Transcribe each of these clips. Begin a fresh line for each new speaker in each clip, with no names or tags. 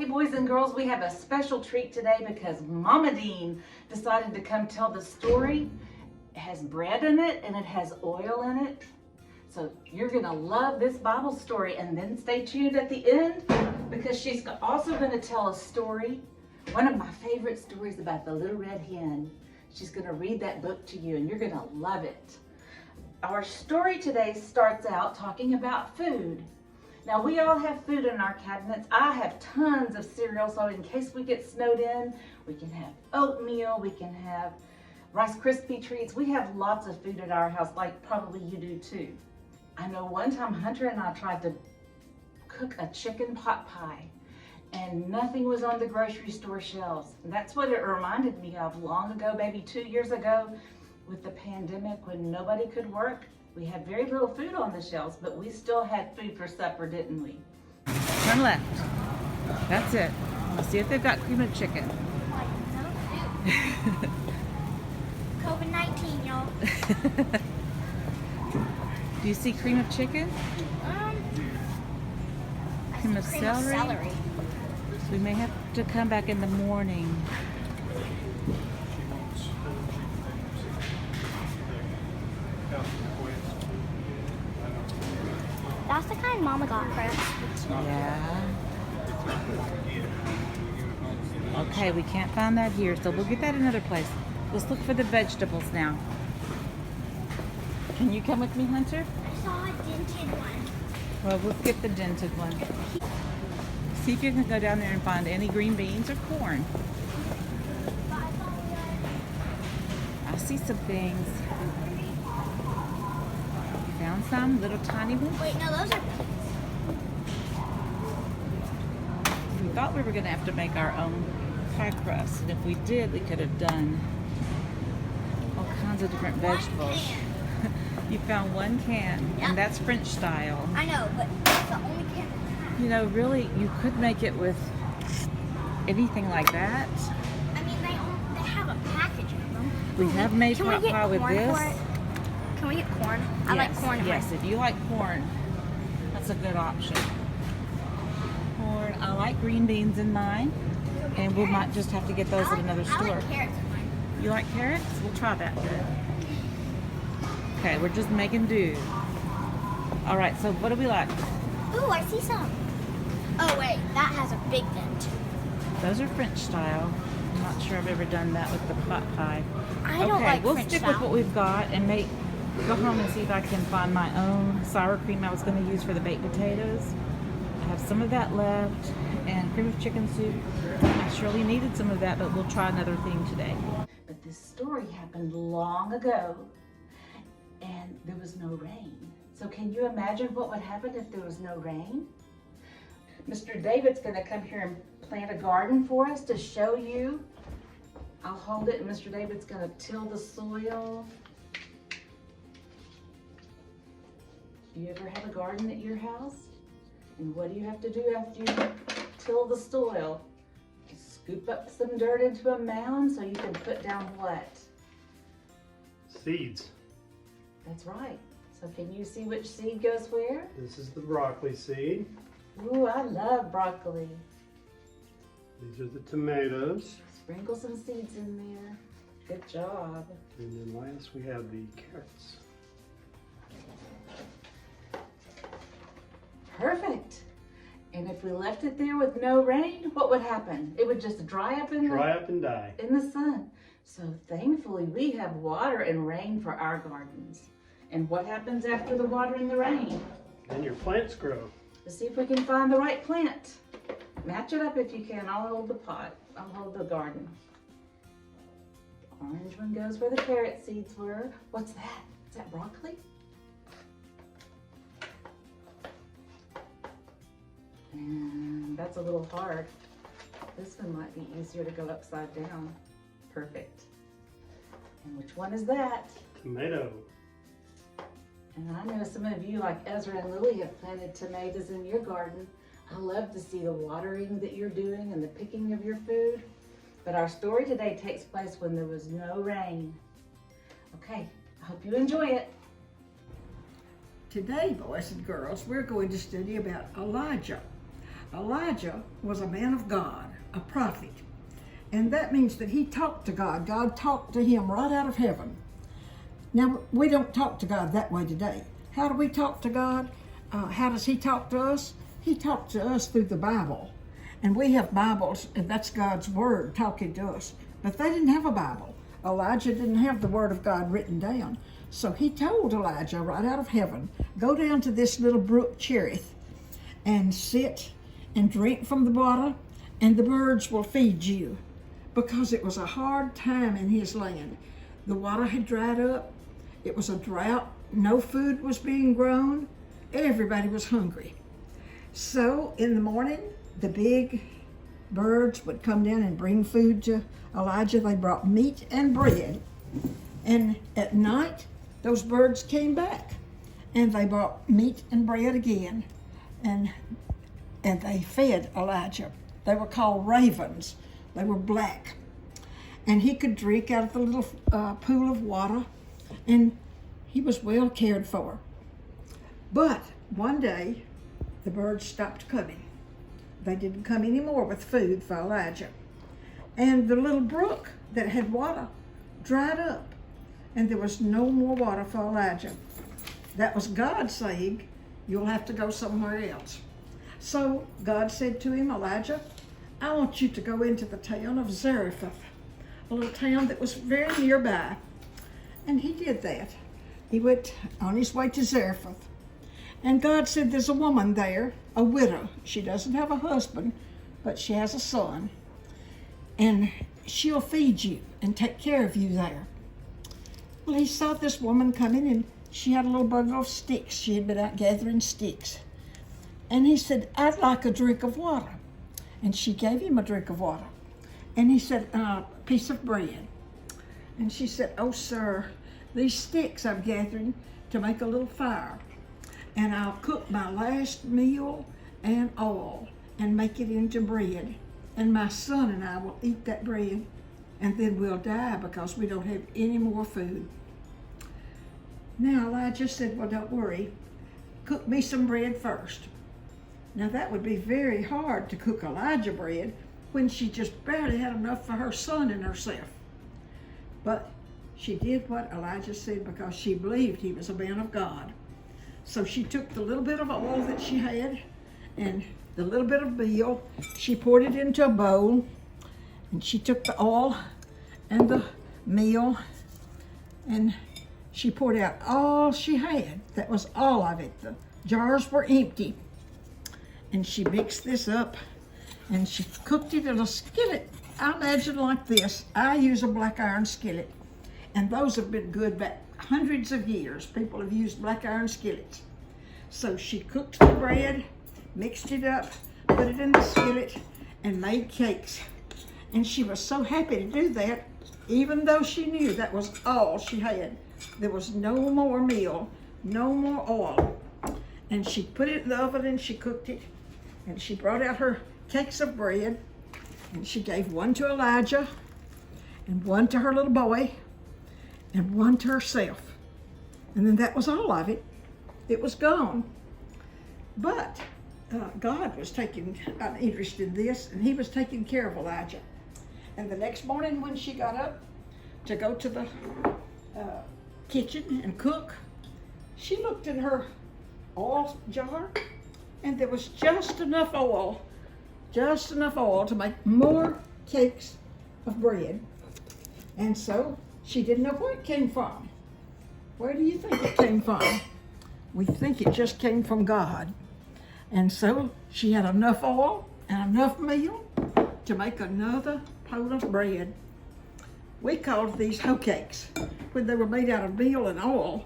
boys and girls, we have a special treat today because MamaDean decided to come tell the story. It has bread in it and it has oil in it. So you're gonna love this Bible story, and then stay tuned at the end because she's also gonna tell a story, one of my favorite stories about the little red hen. She's gonna read that book to you and you're gonna love it. Our story today starts out talking about food. Now, we all have food in our cabinets. I have tons of cereal, so in case we get snowed in, we can have oatmeal, we can have Rice Krispie treats. We have lots of food at our house, like probably you do too. I know one time Hunter and I tried to cook a chicken pot pie, and nothing was on the grocery store shelves. And that's what it reminded me of long ago, maybe 2 years ago, with the pandemic when nobody could work. We had very little food on the shelves, but we still had food for supper, didn't we?
Turn left. That's it. Let's see if they've got cream of chicken.
COVID-19, y'all.
Do you see cream of chicken? Cream of celery? We may have to come back in the morning.
That's the kind Mama got for us.
Yeah. Okay, we can't find that here, so we'll get that another place. Let's look for the vegetables now. Can you come with me, Hunter?
I saw a dented one.
Well, we'll get the dented one. See if you can go down there and find any green beans or corn. I see some things. You found some little tiny ones?
Wait, no, those are
We thought we were going to have to make our own pie crust, and if we did, we could have done all kinds of different vegetables. You found one can,
Yeah.
and that's French style.
I know, but that's the only can.
You know, really, you could make it with anything like that.
I mean, they have a package of them.
We have made
Can we
pot
get
pie with
corn
this.
for it? Can we get corn? I like corn.
Yes, if you like corn, that's a good option. Corn. I like green beans in mine, and we might just have to get those at another store.
I like carrots in mine.
You like carrots? We'll try that then. Okay, we're just making do. All right, so what do we like?
Ooh, I see some. Oh wait, that has a big dent.
Those are French style. I'm not sure I've ever done that with the pot pie.
I don't like
we'll
French
stick
style.
with what we've got and go home and see if I can find my own sour cream I was going to use for the baked potatoes. I have some of that left, and cream of chicken soup. I surely needed some of that, but we'll try another thing today.
But this story happened long ago, and there was no rain. So can you imagine what would happen if there was no rain? Mr. David's gonna come here and plant a garden for us to show you. I'll hold it and Mr. David's gonna till the soil. Do you ever have a garden at your house? And what do you have to do after you till the soil? Scoop up some dirt into a mound so you can put down what?
Seeds.
That's right. So can you see which seed goes where?
This is the broccoli seed.
Ooh, I love broccoli.
These are the tomatoes.
Sprinkle some seeds in there. Good job.
And then last we have the carrots.
Perfect. And if we left it there with no rain, what would happen? It would just dry up
Dry up and die.
in the sun. So thankfully we have water and rain for our gardens. And what happens after the water and the rain?
Then your plants grow.
Let's see if we can find the right plant. Match it up if you can. I'll hold the pot. I'll hold the garden. The orange one goes where the carrot seeds were. What's that? Is that broccoli? And that's a little hard. This one might be easier to go upside down. Perfect. And which one is that?
Tomato.
And I know some of you, like Ezra and Lily, have planted tomatoes in your garden. I love to see the watering that you're doing and the picking of your food. But our story today takes place when there was no rain. Okay, I hope you enjoy it.
Today, boys and girls, we're going to study about Elijah. Elijah was a man of God, a prophet. And that means that he talked to God. God talked to him right out of heaven. Now, we don't talk to God that way today. How do we talk to God? How does he talk to us? He talked to us through the Bible. And we have Bibles, and that's God's word talking to us. But they didn't have a Bible. Elijah didn't have the word of God written down. So he told Elijah right out of heaven, go down to this little brook Cherith and sit and drink from the water, and the birds will feed you. Because it was a hard time in his land. The water had dried up. It was a drought. No food was being grown. Everybody was hungry. So in the morning, the big birds would come down and bring food to Elijah. They brought meat and bread. And at night, those birds came back and they brought meat and bread again. And they fed Elijah. They were called ravens. They were black. And he could drink out of the little pool of water, and he was well cared for. But one day, the birds stopped coming. They didn't come anymore with food for Elijah. And the little brook that had water dried up, and there was no more water for Elijah. That was God saying, you'll have to go somewhere else. So God said to him, Elijah, I want you to go into the town of Zarephath, a little town that was very nearby. And he did that. He went on his way to Zarephath. And God said, there's a woman there, a widow. She doesn't have a husband, but she has a son. And she'll feed you and take care of you there. Well, he saw this woman coming, and she had a little bundle of sticks. She had been out gathering sticks. And he said, I'd like a drink of water. And she gave him a drink of water. And he said, a piece of bread. And she said, oh, sir, these sticks I'm gathering to make a little fire. And I'll cook my last meal and all and make it into bread. And my son and I will eat that bread, and then we'll die because we don't have any more food. Now Elijah said, well, don't worry. Cook me some bread first. Now that would be very hard to cook Elijah bread when she just barely had enough for her son and herself. But she did what Elijah said because she believed he was a man of God. So she took the little bit of oil that she had and the little bit of meal, she poured it into a bowl, and she took the oil and the meal and she poured out all she had. That was all of it. The jars were empty. And she mixed this up and she cooked it in a skillet. I imagine like this. I use a black iron skillet, and those have been good back hundreds of years. People have used black iron skillets. So she cooked the bread, mixed it up, put it in the skillet, and made cakes. And she was so happy to do that, even though she knew that was all she had. There was no more meal, no more oil. And she put it in the oven and she cooked it. And she brought out her cakes of bread, and she gave one to Elijah, and one to her little boy, and one to herself. And then that was all of it. It was gone. But God was taking an interest in this, and he was taking care of Elijah. And the next morning when she got up to go to the kitchen and cook, she looked in her oil jar, and there was just enough oil to make more cakes of bread. And so she didn't know where it came from. Where do you think it came from? We think it just came from God. And so she had enough oil and enough meal to make another pot of bread. We called these hoe cakes when they were made out of meal and oil.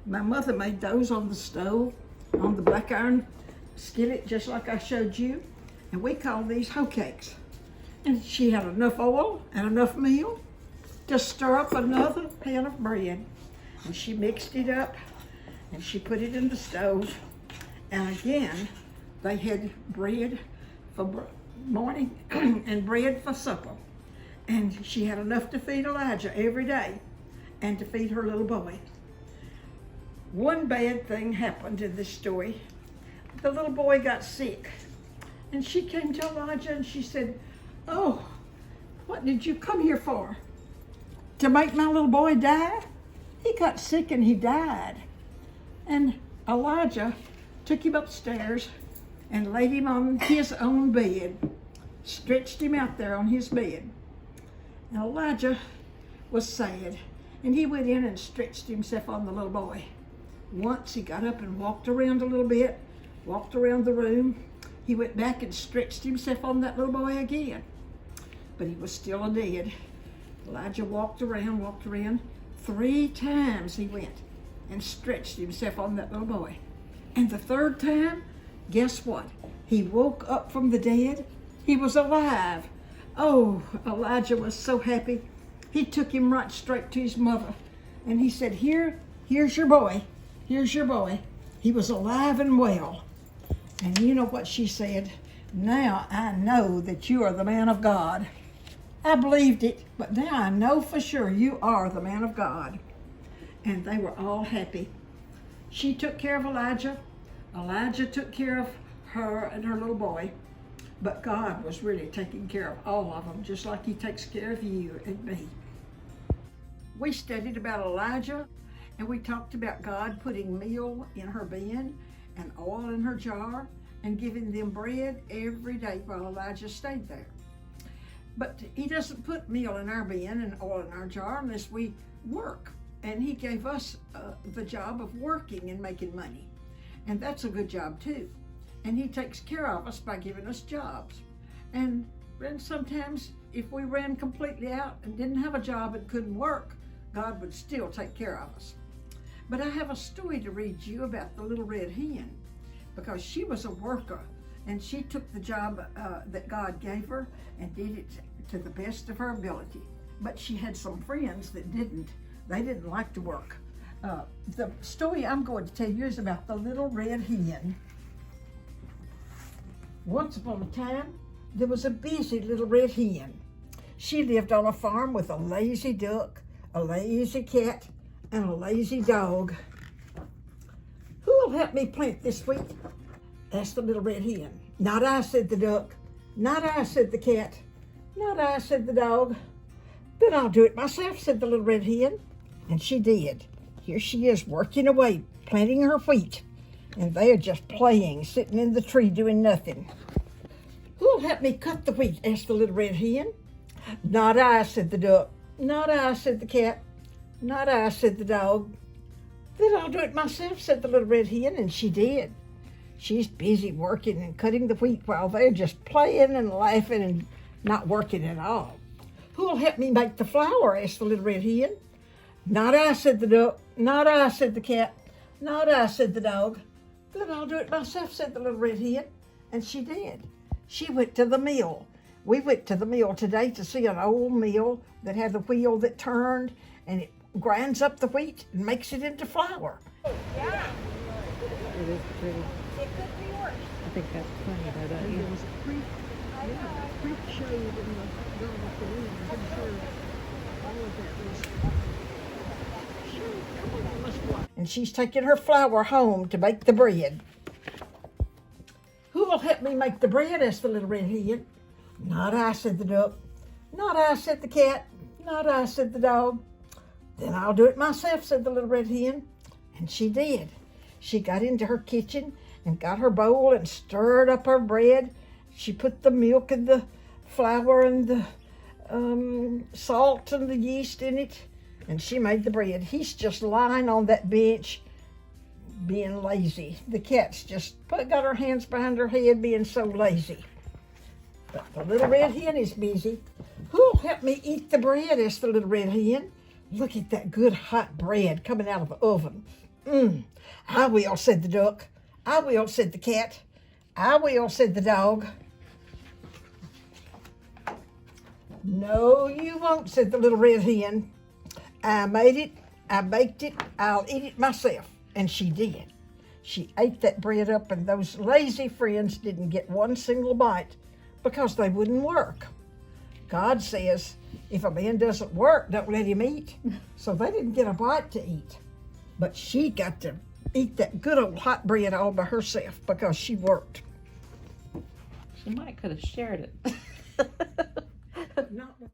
My mother made those on the stove, on the black iron skillet, just like I showed you. And we called these hoe cakes. And she had enough oil and enough meal to stir up another pan of bread. And she mixed it up and she put it in the stove. And again, they had bread for morning and bread for supper. And she had enough to feed Elijah every day and to feed her little boy. One bad thing happened in this story. The little boy got sick And she came to Elijah and she said, "Oh, what did you come here for? To make my little boy die? He got sick and he died." And Elijah took him upstairs and laid him on his own bed, stretched him out there on his bed. And Elijah was sad, and he went in and stretched himself on the little boy. Once he got up and walked around a little bit, walked around the room. He went back and stretched himself on that little boy again, but he was still dead. Elijah walked around. 3 times he went and stretched himself on that little boy. And the 3rd time, guess what? He woke up from the dead. He was alive. Oh, Elijah was so happy. He took him right straight to his mother. And he said, here's your boy. Here's your boy. He was alive and well. And you know what she said? "Now I know that you are the man of God." I believed it, but now I know for sure you are the man of God. And they were all happy. She took care of Elijah. Elijah took care of her and her little boy. But God was really taking care of all of them, just like he takes care of you and me. We studied about Elijah, and we talked about God putting meal in her bin and oil in her jar and giving them bread every day while Elijah stayed there. But he doesn't put meal in our bin and oil in our jar unless we work. And he gave us the job of working and making money. And that's a good job too. And he takes care of us by giving us jobs. And sometimes if we ran completely out and didn't have a job and couldn't work, God would still take care of us. But I have a story to read you about the little red hen, because she was a worker and she took the job that God gave her and did it to the best of her ability. But she had some friends that didn't. They didn't like to work. The story I'm going to tell you is about the little red hen. Once upon a time, there was a busy little red hen. She lived on a farm with a lazy duck, a lazy cat, and a lazy dog. "Who will help me plant this wheat?" asked the little red hen. "Not I," said the duck. "Not I," said the cat. "Not I," said the dog. "Then I'll do it myself," said the little red hen. And she did. Here she is working away, planting her wheat. And they are just playing, sitting in the tree doing nothing. "Who'll help me cut the wheat?" asked the little red hen. "Not I," said the duck. "Not I," said the cat. "Not I," said the dog. "Then I'll do it myself," said the little red hen, and she did. She's busy working and cutting the wheat while they're just playing and laughing and not working at all. "Who'll help me make the flour?" asked the little red hen. "Not I," said the duck. "Not I," said the cat. "Not I," said the dog. "Then I'll do it myself," said the little red hen, and she did. She went to the mill. We went to the mill today to see an old mill that had a wheel that turned, and it grinds up the wheat and makes it into flour.
Yeah,
It is pretty.
it could be worse.
I think that's funny though, don't you?
There was a creek showed in the Gulf of the Wind. I'm sure all of that was. Sure, come on, let's watch. And she's taking her flour home to make the bread. "Who will help me make the bread?" asked the little red hen. "Not I," said the duck. "Not I," said the cat. "Not I," said the dog. "Then I'll do it myself," said the little red hen. And she did. She got into her kitchen and got her bowl and stirred up her bread. She put the milk and the flour and the salt and the yeast in it, and she made the bread. He's just lying on that bench being lazy. The cat's just got her hands behind her head being so lazy. But the little red hen is busy. "Who'll help me eat the bread?" asked the little red hen. "Look at that good hot bread coming out of the oven." "I will," said the duck. "I will," said the cat. "I will," said the dog. "No, you won't," said the little red hen. "I made it, I baked it, I'll eat it myself." And she did. She ate that bread up, and those lazy friends didn't get one single bite because they wouldn't work. God says, if a man doesn't work, don't let him eat. So they didn't get a bite to eat. But she got to eat that good old hot bread all by herself because she worked.
You might could have shared it.
Not with